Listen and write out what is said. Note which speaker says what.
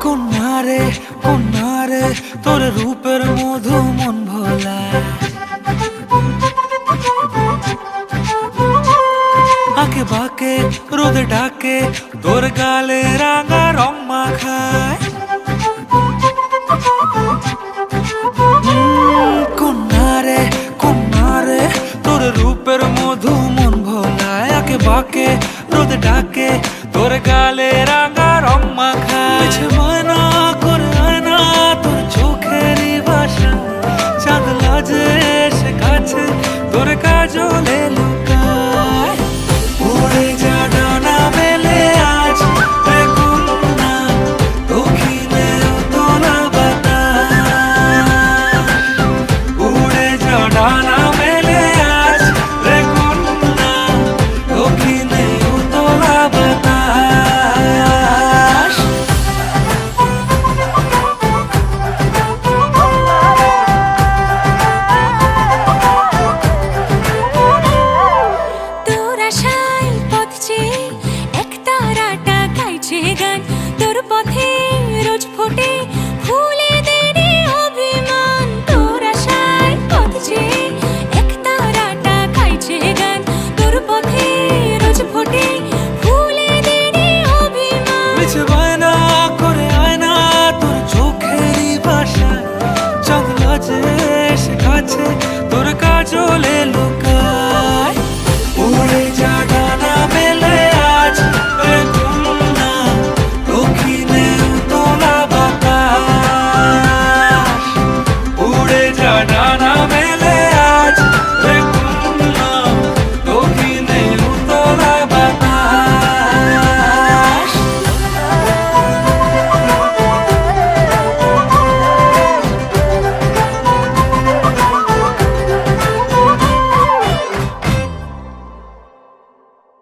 Speaker 1: কন্যারে কন্যারে তোর রূপের মধু মন ভোলা, আঁকে বাঁকে রোদে ডাকে তোর গালে রাঙা রং মাখায়। কন্যারে কন্যারে তোর রূপের মধু মন ভোলায়, আঁকে বাঁকে রোদে ডাকে তোর গালে রাঙা রং মাখায়। মানা করে আয়না তোর চোখেরই ভাষা, চাঁদ লাজে এসে কাছে তোর কাজলে লুকায়। উড়ে যা ডানা মেলে আজ রে কন্যা, দক্ষিণে উতলা বাতাস। উড়ে যা ডানা মেলে আজ রে কন্যা, দক্ষিণে উতলা বাতাস।
Speaker 2: তোর আশায় পথ চেয়ে এক তারাটা গাইছে গান, তোর পথে রোজ ফোটে